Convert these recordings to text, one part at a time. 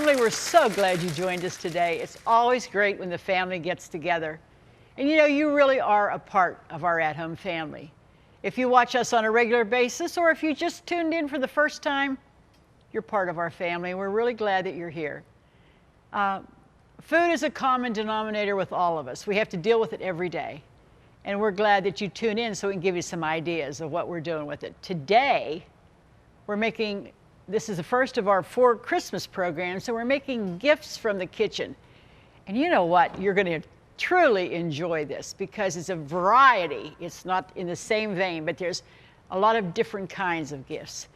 Family, we're so glad you joined us today. It's always great when the family gets together. And you know, you really are a part of our at-home family. If you watch us on a regular basis, or if you just tuned in for the first time, you're part of our family. We're really glad that you're here. Food is a common denominator with all of us. We have to deal with it every day. And we're glad that you tune in so we can give you some ideas of what we're doing with it. Today, this is the first of our 4 Christmas programs, so we're making gifts from the kitchen. And you know what? You're going to truly enjoy this because it's a variety. It's not in the same vein, but there's a lot of different kinds of gifts.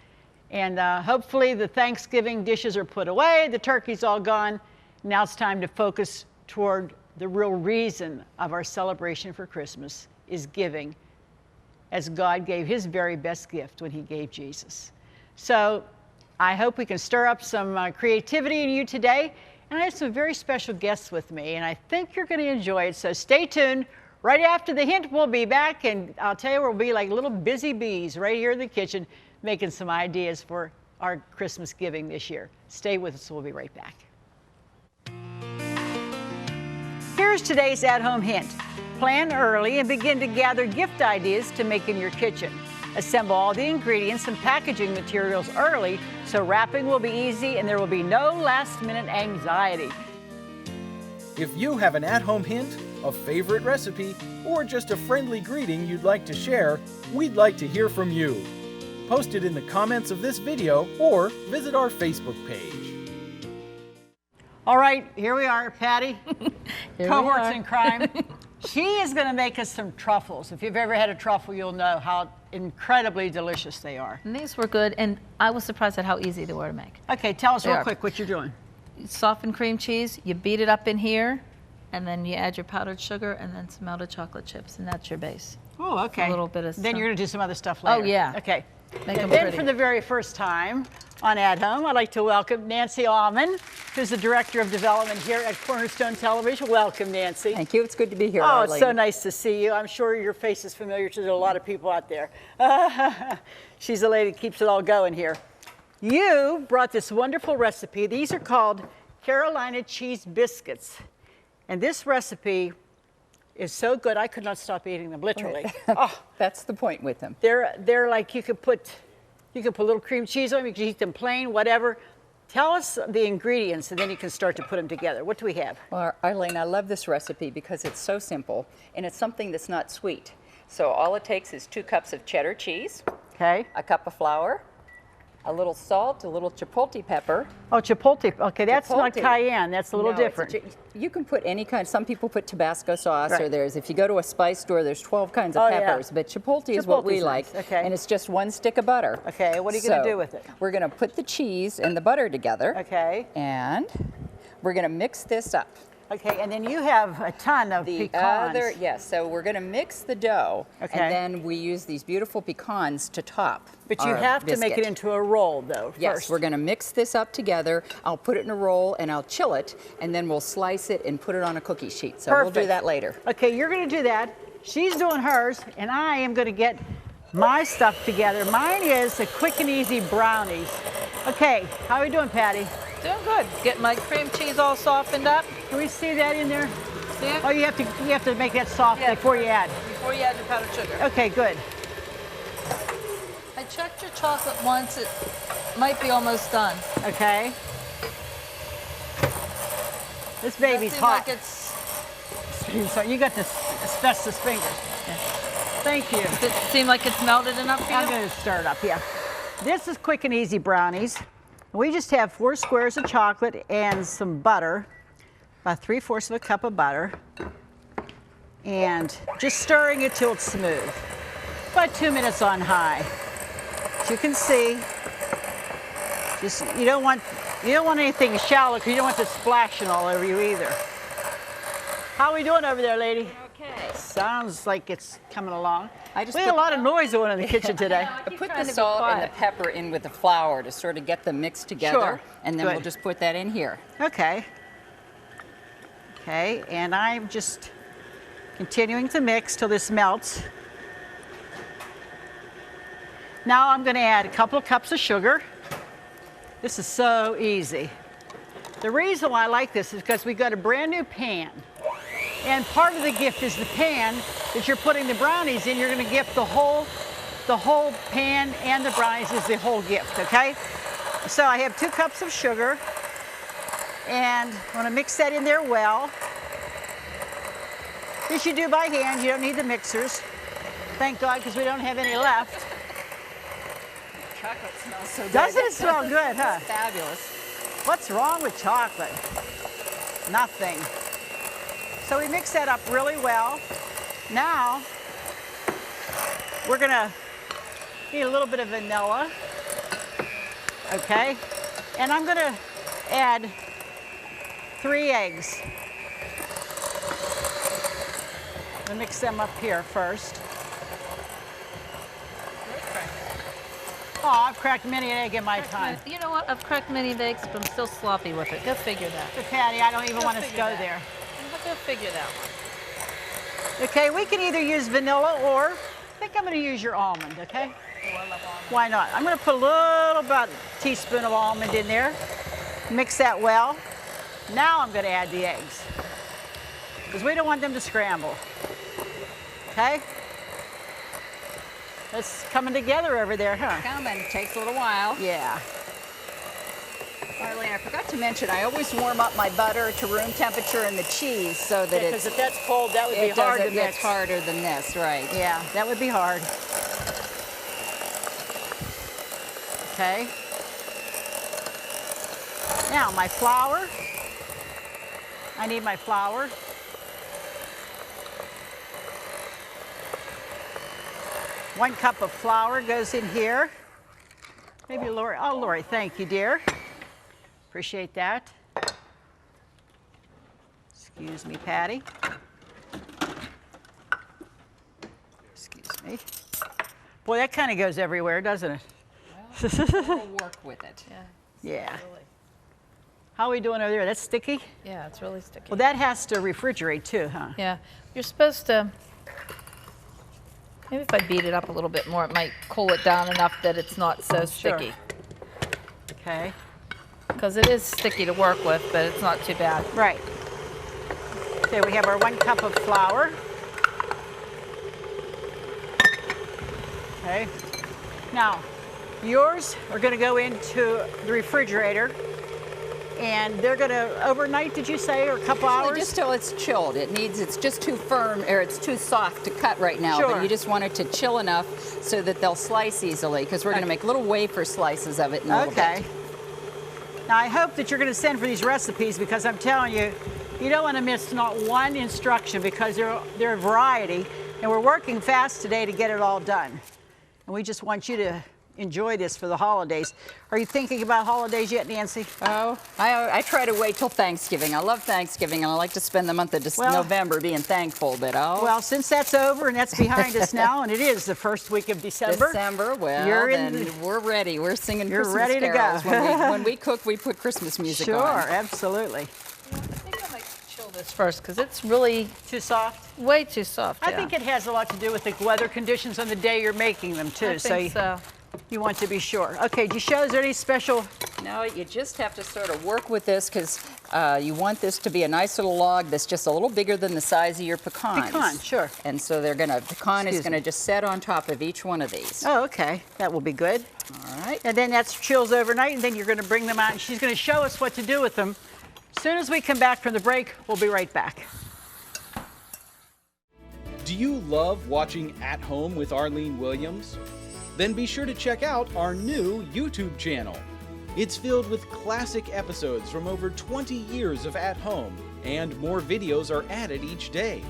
And hopefully the Thanksgiving dishes are put away, the turkey's all gone. Now it's time to focus toward the real reason of our celebration for Christmas is giving, as God gave his very best gift when he gave Jesus. So I hope we can stir up some creativity in you today. And I have some very special guests with me, and I think you're going to enjoy it. So stay tuned. Right after the hint, we'll be back, and I'll tell you, we'll be like little busy bees right here in the kitchen making some ideas for our Christmas giving this year. Stay with us. We'll be right back. Here's today's at-home hint. Plan early and begin to gather gift ideas to make in your kitchen. Assemble all the ingredients and packaging materials early so wrapping will be easy and there will be no last-minute anxiety. If you have an at-home hint, a favorite recipe, or just a friendly greeting you'd like to share, we'd like to hear from you. Post it in the comments of this video or visit our Facebook page. All right, here we are, Patti, cohorts in crime. She is going to make us some truffles. If you've ever had a truffle, you'll know how incredibly delicious they are. And these were good, and I was surprised at how easy they were to make. Okay, tell us real quick what you're doing. Softened cream cheese, you beat it up in here, and then you add your powdered sugar and then some melted chocolate chips, and that's your base. Oh, okay. A little bit of Then you're going to do some other stuff later. Oh, yeah. Okay. Make them then pretty. for the very first time on At Home, I'd like to welcome Nancy Allman, who's the Director of Development here at Cornerstone Television. Welcome, Nancy. Thank you. It's good to be here, Oh, Arlene. it's so nice to see you. I'm sure your face is familiar to a lot of people out there. She's the lady that keeps it all going here. You brought this wonderful recipe. These are called Carolina cheese biscuits. And this recipe is so good, I could not stop eating them, literally. Oh, That's the point with them. they're like you could put a little cream cheese on them, you can eat them plain, whatever. Tell us the ingredients, and then you can start to put them together. What do we have? Well, Arlene, I love this recipe because it's so simple, and it's something that's not sweet. So all it takes is 2 cups of cheddar cheese, Okay. a cup of flour, a little salt, a little chipotle pepper. Oh, chipotle. Okay, that's not Chipotle. cayenne. That's a little No, it's different. you can put any kind. Some people put Tabasco sauce, Right. or if you go to a spice store, there's 12 kinds of Oh, yeah. peppers. But chipotle is what we Chipotle's like, nice. Okay. and it's just 1 stick of butter. Okay, what are you going to do with it? We're going to put the cheese and the butter together. Okay. And we're going to mix this up. Okay, and then you have a ton of pecans. Yes, so we're going to mix the dough, Okay. and then we use these beautiful pecans to top. But you our have to make it biscuit. into a roll, though, Yes, first. we're going to mix this up together. I'll put it in a roll and I'll chill it, and then we'll slice it and put it on a cookie sheet. So we'll do Perfect. that later. Okay, you're going to do that. She's doing hers, and I am going to get my stuff together. Mine is the quick and easy brownies. Okay, how are we doing, Patti? Doing good. Getting my cream cheese all softened up. Can we see that in there? See it? Oh, you have to make that soft Yeah. before you add. Before you add your powdered sugar. Okay, good. I checked your chocolate once. It might be almost done. Okay. This baby's Does seem hot. Like it's, So you got this asbestos fingers. Thank you. does it seem like it's melted enough for you? I'm going to stir it up, yeah. This is quick and easy brownies. We just have 4 squares of chocolate and some butter, about 3/4 of a cup of butter, and just stirring it till it's smooth. About 2 minutes on high. As you can see, just you don't want anything shallow because you don't want this splashing all over you either. How are we doing over there, lady? Okay. Sounds like it's coming along. I just We had a put- lot of noise going on in the kitchen today. I put trying the to be salt and the quiet. pepper in with the flour to sort of get them mixed together, Sure. and then Good. we'll just put that in here. Okay. Okay, and I'm just continuing to mix till this melts. Now I'm going to add a couple of cups of sugar. This is so easy. The reason why I like this is because we got a brand new pan. And part of the gift is the pan that you're putting the brownies in. You're going to gift the whole pan and the brownies is the whole gift, okay? So I have 2 cups of sugar, and I'm going to mix that in there well. This you do by hand. You don't need the mixers. Thank God, because we don't have any left. Chocolate smells so good. Doesn't it smell good, huh? It's fabulous. What's wrong with chocolate? Nothing. So we mix that up really well. Now, we're gonna need a little bit of vanilla, okay? And I'm gonna add 3 eggs. I'm gonna mix them up here first. Oh, I've cracked many an egg in my time. You know what? I've cracked many eggs, but I'm still sloppy with it. Go figure that. So Patti, I don't even want us to go that. there. Go figure that one. Okay, we can either use vanilla or I think I'm going to use your almond, okay? Oh, I love almond. Why not? I'm going to put a little, about a teaspoon of almond in there. Mix that well. Now I'm going to add the eggs because we don't want them to scramble. Okay? It's coming together over there, huh? Coming. Takes a little while. Yeah. Arlene, I forgot to mention, I always warm up my butter to room temperature and the cheese so that Because if that's cold, that would be hard to mix. It's harder than this, right? Yeah, that would be hard. Okay. Now my flour. I need my flour. One cup of flour goes in here. Maybe Lori. Oh, Lori, thank you, dear. Appreciate that. Excuse me, Patti. Excuse me. Boy, that kind of goes everywhere, doesn't it? We'll work with it. Yeah. Yeah. How are we doing over there? That's sticky? Yeah, it's really sticky. Well, that has to refrigerate too, huh? Yeah. You're supposed to, maybe if I beat it up a little bit more, it might cool it down enough that it's not so sticky. Okay. Because it is sticky to work with, but it's not too bad. Right. Okay, we have our 1 cup of flour. Okay. Now, yours are going to go into the refrigerator, and they're going to overnight, did you say, or a couple hours? Just till it's chilled. It's just too firm, or it's too soft to cut right now. Sure. But you just want it to chill enough so that they'll slice easily, because we're going to make little wafer slices of it in a little Okay. bit. Now, I hope that you're going to send for these recipes because I'm telling you, you don't want to miss not one instruction because they're a variety, and we're working fast today to get it all done. And we just want you to enjoy this for the holidays. Are you thinking about holidays yet, Nancy? Oh, I try to wait till Thanksgiving. I love Thanksgiving, and I like to spend the month of November being thankful, but Well, since that's over and that's behind us now, and it is the first week of December. We're ready. We're singing You're Christmas ready to carols. go. When we cook, we put Christmas music on. Sure, absolutely. I think I might chill this first because it's really Too soft? way too soft. I think it has a lot to do with the weather conditions on the day you're making them, too. I think so. You want to be sure. Okay, do you show us any special? No, you just have to sort of work with this because you want this to be a nice little log that's just a little bigger than the size of your pecans. Pecan, sure. And so pecan is going to just set on top of each one of these. Oh, okay. That will be good. All right. And then that's chills overnight, and then you're going to bring them out, and she's going to show us what to do with them. As soon as we come back from the break, we'll be right back. Do you love watching At Home with Arlene Williams? Then be sure to check out our new YouTube channel. It's filled with classic episodes from over 20 years of At Home, and more videos are added each day.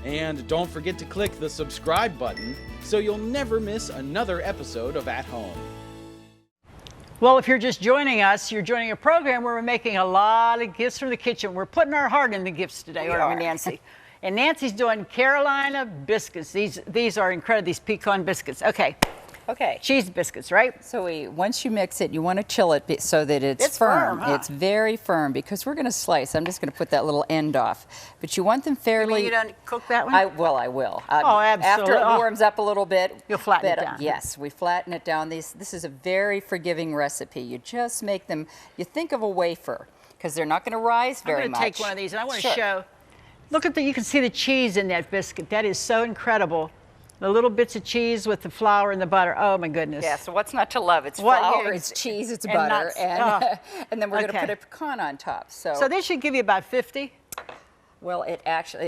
And don't forget to click the subscribe button so you'll never miss another episode of At Home. Well, if you're just joining us, you're joining a program where we're making a lot of gifts from the kitchen. We're putting our heart in the gifts today, aren't we, Nancy? And Nancy's doing Carolina biscuits. These are incredible, these pecan biscuits. Okay. Okay. Cheese biscuits, right? So once you mix it, you want to chill it so that it's firm. Huh? It's very firm because we're going to slice. I'm just going to put that little end off. But you want them fairly... You don't cook that one? I will. Oh, absolutely. After it warms up a little bit. You'll flatten it down. Yes, we flatten it down. This is a very forgiving recipe. You just make them... You think of a wafer. because they're not going to rise very I'm much. going to take one of these, and I want to Sure. show. Look at you can see the cheese in that biscuit. That is so incredible. The little bits of cheese with the flour and the butter. Oh my goodness. Yeah, so what's not to love? It's What- flour, yeah, it's cheese, it's and butter, nuts. and, Oh. and then we're going to Okay. put a pecan on top. So this should give you about 50. Well, it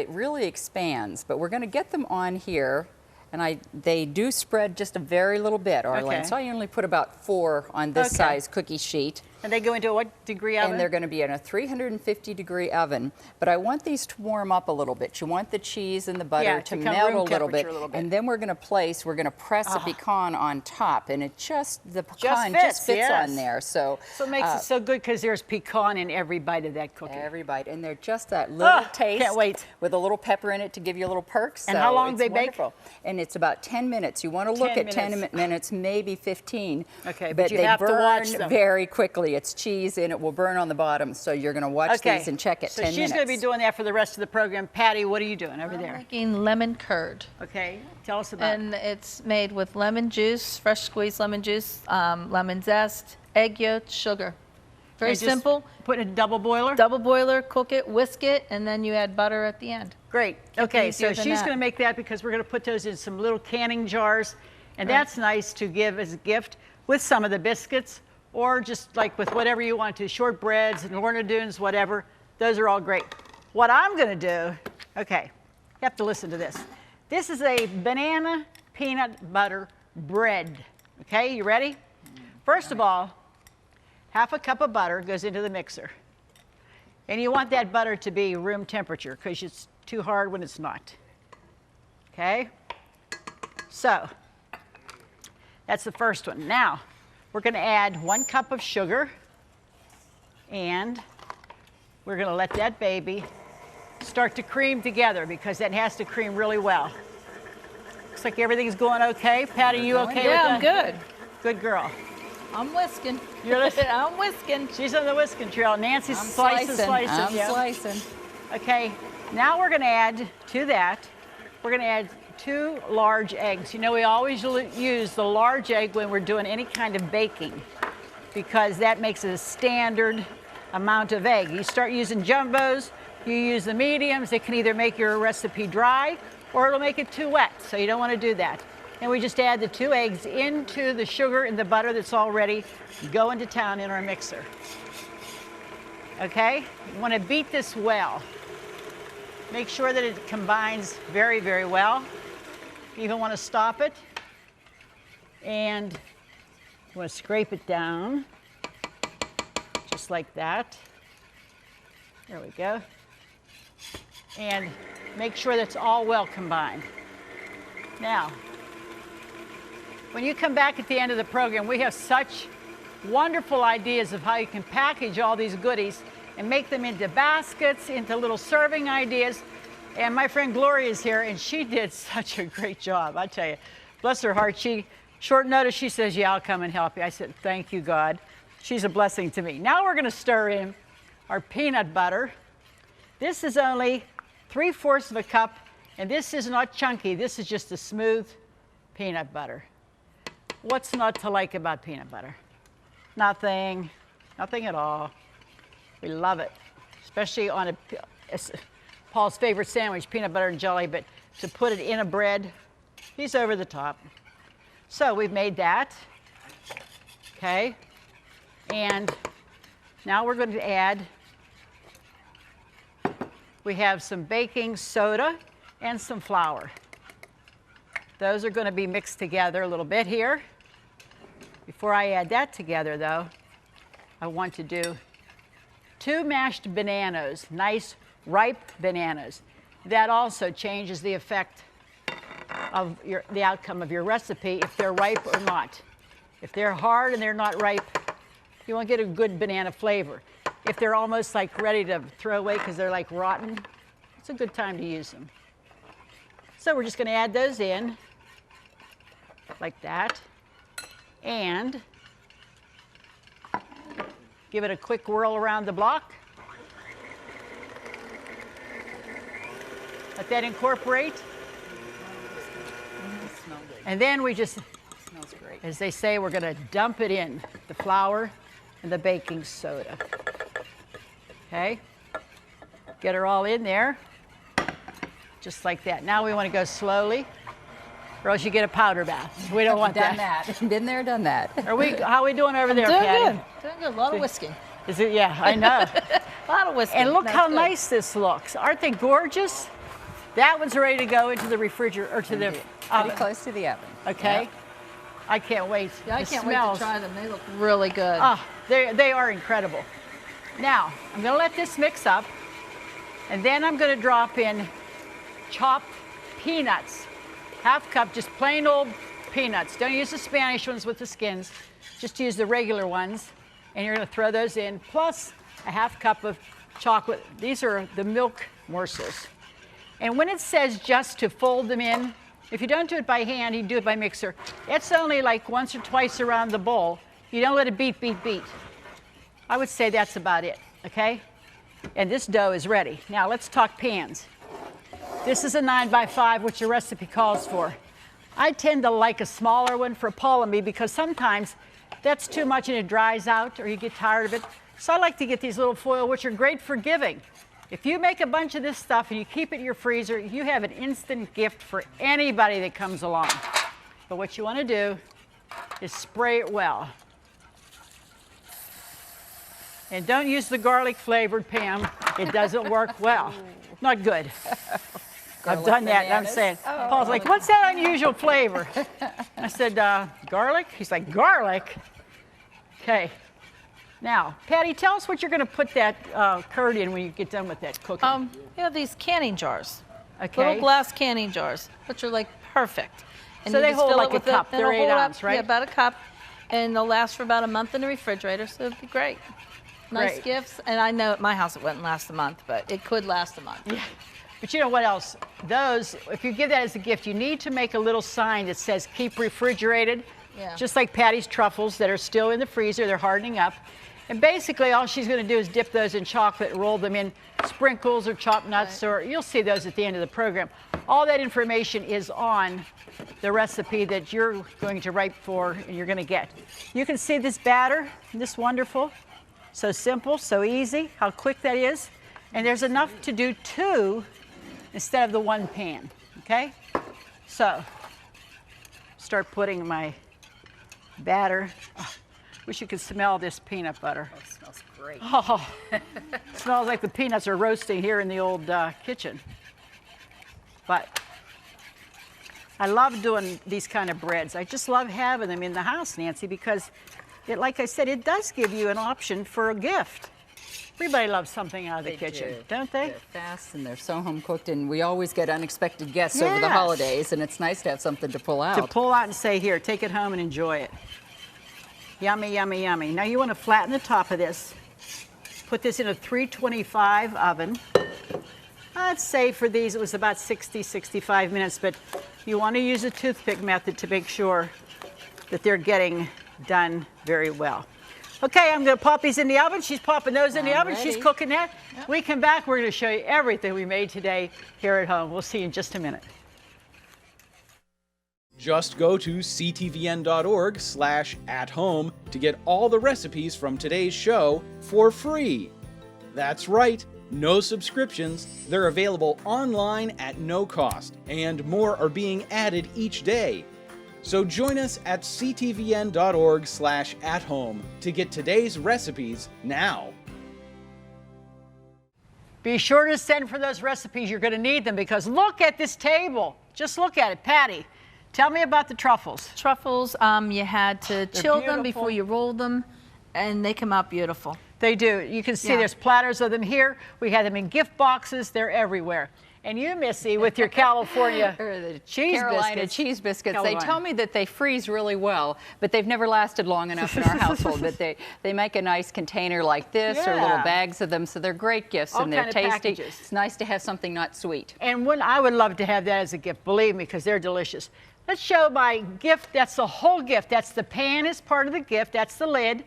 really expands, but we're going to get them on here, and they do spread just a very little bit, Arlene. Okay. So I only put about 4 on this Okay. size cookie sheet. And they go into what degree oven? And they're going to be in a 350-degree oven. But I want these to warm up a little bit. You want the cheese and the butter Yeah, to to come melt room a little bit. temperature a little bit. And then we're going to press a pecan on top. And the pecan fits, just fits yes. on there. So So it makes it so good because there's pecan in every bite of that cookie. every bite. And they're just that little taste. can't wait. With a little pepper in it to give you a little perk. And So how long it's they bake? wonderful. And it's about 10 minutes. You want to look 10 at 10 minutes. minutes, maybe 15. Okay, but you they have to burn watch them. very quickly. It's cheese and it will burn on the bottom. So you're going to watch these and check at so 10 she's minutes. going to be doing that for the rest of the program. Patti, what are you doing over I'm there? making lemon curd. Okay, tell us about it. And it's made with lemon juice, fresh squeezed lemon juice, lemon zest, egg yolk, sugar. Very And just simple. Put in a double boiler? Double boiler, cook it, whisk it, and then you add butter at the end. Great. Okay, so easier than she's that. going to make that because we're going to put those in some little canning jars. And that's nice to give as a gift with some of the biscuits or just like with whatever you want to, shortbreads and Lornadoons, whatever. Those are all great. What I'm going to do, okay, you have to listen to this. This is a banana peanut butter bread. Okay, you ready? First of all, half a cup of butter goes into the mixer. And you want that butter to be room temperature because it's too hard when it's not. Okay? So, that's the first one. Now, we're going to add 1 cup of sugar, and we're going to let that baby start to cream together because that has to cream really well. Looks like everything's going okay. Patti, you okay with Yeah, that? I'm good. Good girl. I'm whisking. You're listening? I'm whisking. She's on the whisking trail. Nancy's I'm slicing. I'm yeah. slicing. Okay, now we're going to add to that, we're going to add 2 large eggs. You know, we always use the large egg when we're doing any kind of baking because that makes a standard amount of egg. You start using jumbos, you use the mediums, it can either make your recipe dry or it'll make it too wet, so you don't want to do that. And we just add the 2 eggs into the sugar and the butter that's already going to town in our mixer. Okay, you want to beat this well. Make sure that it combines very, very well. You even want to stop it. And you want to scrape it down, just like that. There we go. And make sure that's all well combined. Now, when you come back at the end of the program, we have such wonderful ideas of how you can package all these goodies and make them into baskets, into little serving ideas. And my friend Gloria is here, and she did such a great job. I tell you, bless her heart. Short notice, she says, yeah, I'll come and help you. I said, thank you, God. She's a blessing to me. Now we're going to stir in our peanut butter. This is only 3/4 of a cup, and this is not chunky. This is just a smooth peanut butter. What's not to like about peanut butter? Nothing. Nothing at all. We love it, especially on Paul's favorite sandwich, peanut butter and jelly, but to put it in a bread, he's over the top. So we've made that, okay? And now we're going to add, we have some baking soda and some flour. Those are going to be mixed together a little bit here. Before I add that together, though, I want to do 2 mashed bananas, nice ripe bananas. That also changes the effect of the outcome of your recipe if they're ripe or not. If they're hard and they're not ripe, you won't get a good banana flavor. If they're almost like ready to throw away because they're like rotten, it's a good time to use them. So we're just going to add those in like that and give it a quick whirl around the block. Let that incorporate. And then we just, Smells great. as they say, we're going to dump it in, the flour and the baking soda. Okay, get her all in there, just like that. Now we want to go slowly, or else you get a powder bath. We don't want Done that. that. Been there, done that. How are we doing over there, Doing Patti? good. Doing good. A lot of whisking. Is it? Yeah, I know. A lot of whisking. And look That's how good. nice this looks. Aren't they gorgeous? That one's ready to go into the refrigerator or to the Pretty oven. close to the oven. Okay. Yep. I can't wait. Yeah, I The can't smells. wait to try them. They look really good. Oh, they are incredible. Now, I'm going to let this mix up, and then I'm going to drop in chopped peanuts. Half cup, just plain old peanuts. Don't use the Spanish ones with the skins. Just use the regular ones, and you're going to throw those in, plus a half cup of chocolate. These are the milk morsels. And when it says just to fold them in, if you don't do it by hand, you do it by mixer. It's only like once or twice around the bowl. You don't let it beat. I would say that's about it, okay? And this dough is ready. Now let's talk pans. This is a 9x5, which the recipe calls for. I tend to like a smaller one for Paul and me because sometimes that's too much and it dries out or you get tired of it. So I like to get these little foil, which are great for giving. If you make a bunch of this stuff and you keep it in your freezer, you have an instant gift for anybody that comes along. But what you want to do is spray it well. And don't use the garlic flavored, Pam. It doesn't work well. Not good. I've done that, and I'm saying, Paul's like, what's that unusual flavor? I said, garlic? He's like, garlic? Okay. Now, Patti, tell us what you're going to put that curd in when you get done with that cooking. You have these canning jars. Okay. Little glass canning jars, which are like perfect. And So you they just hold fill like it a with cup. and They're it'll 8 hold ounce, up, right? Yeah, about a cup. And they'll last for about a month in the refrigerator, so it'd be great. Nice Great. gifts. And I know at my house it wouldn't last a month, but it could last a month. Yeah. But you know what else? Those, if you give that as a gift, you need to make a little sign that says keep refrigerated. Yeah. Just like Patti's truffles that are still in the freezer, they're hardening up. And basically all she's going to do is dip those in chocolate and roll them in sprinkles or chopped nuts, or you'll see those at the end of the program. All that information is on the recipe that you're going to write for and you're going to get. You can see this batter, this wonderful, so simple, so easy, how quick that is. And there's enough to do 2 instead of the 1 pan, okay? So, start putting my batter. Oh, wish you could smell this peanut butter. Oh, it smells great. Oh, smells like the peanuts are roasting here in the old kitchen. But I love doing these kind of breads. I just love having them in the house, Nancy, because like I said, it does give you an option for a gift. Everybody loves something out of the kitchen, don't they? They're fast and they're so home cooked, and we always get unexpected guests over the Yes. holidays, and it's nice to have something to pull out. To pull out and say, here, take it home and enjoy it. Yummy, yummy, yummy. Now you want to flatten the top of this. Put this in a 325 oven. I'd say for these it was about 60, 65 minutes, but you want to use a toothpick method to make sure that they're getting done very well. Okay, I'm going to pop these in the oven. She's popping those in the oven. She's ready. cooking that. Yep. We come back, we're going to show you everything we made today here at home. We'll see you in just a minute. Just go to ctvn.org/at-home to get all the recipes from today's show for free. That's right, no subscriptions. They're available online at no cost, and more are being added each day. So join us at ctvn.org/at-home to get today's recipes now. Be sure to send for those recipes. You're going to need them because look at this table. Just look at it. Patti, tell me about the truffles. Truffles, you had to chill them beautiful. before you rolled them, and they come out beautiful. They do. You can see Yeah. there's platters of them here. We had them in gift boxes. They're everywhere. And you, Missy, with your California Or the cheese Carolina biscuits. cheese biscuits. Tell They one. tell me that they freeze really well, but they've never lasted long enough in our household. But they make a nice container like this, or little Yeah. bags of them, so they're great gifts All and they're kind of tasty. packages. It's nice to have something not sweet. And I would love to have that as a gift, believe me, because they're delicious. Let's show my gift. That's the whole gift. That's the pan is part of the gift. That's the lid.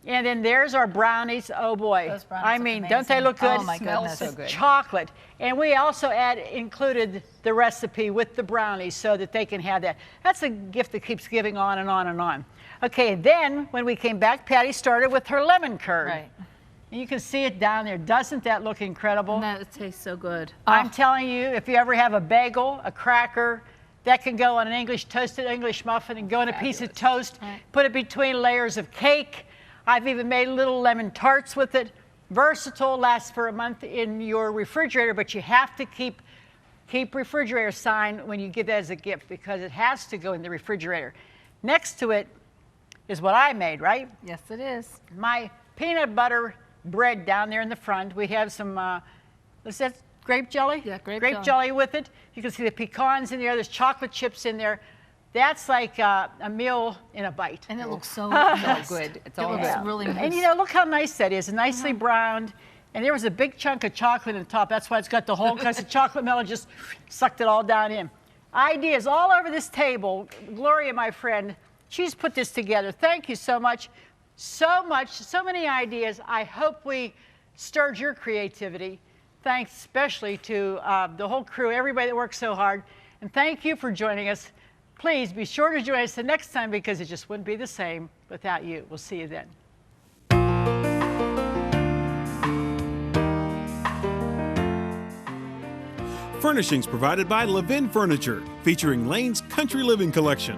And then there's our brownies. Oh boy. Those brownies I look mean, don't they amazing. look good? Oh my Smells goodness. so good. Chocolate. And we also included the recipe with the brownies so that they can have that. That's a gift that keeps giving on and on and on. Okay, then when we came back, Patti started with her lemon curd. Right. And you can see it down there. Doesn't that look incredible? And that tastes so good. I'm telling you, if you ever have a bagel, a cracker, that can go on an toasted English muffin and go on a piece of toast, put it between layers of cake. I've even made little lemon tarts with it. Versatile, lasts for a month in your refrigerator, but you have to keep refrigerator sign when you give that as a gift because it has to go in the refrigerator. Next to it is what I made, right? Yes, it is. My peanut butter bread down there in the front. We have some, is that grape jelly? Yeah, grape jelly with it. You can see the pecans in there. There's chocolate chips in there. That's like a meal in a bite. And it looks so good. It's It all looks good. really nice. And you know, look how nice that is. Nicely browned. And there was a big chunk of chocolate in the top. That's why it's got the whole, because the chocolate melon just sucked it all down in. Ideas all over this table. Gloria, my friend, she's put this together. Thank you so much. So many ideas. I hope we stirred your creativity. Thanks especially to the whole crew, everybody that worked so hard. And thank you for joining us. Please be sure to join us the next time because it just wouldn't be the same without you. We'll see you then. Furnishings provided by Levin Furniture, featuring Lane's Country Living Collection.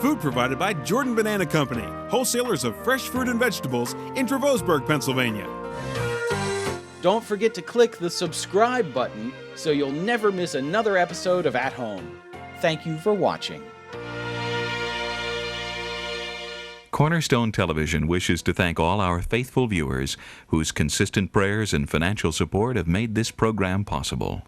Food provided by Jordan Banana Company, wholesalers of fresh fruit and vegetables in Trevosburg, Pennsylvania. Don't forget to click the subscribe button so you'll never miss another episode of At Home. Thank you for watching. Cornerstone Television wishes to thank all our faithful viewers whose consistent prayers and financial support have made this program possible.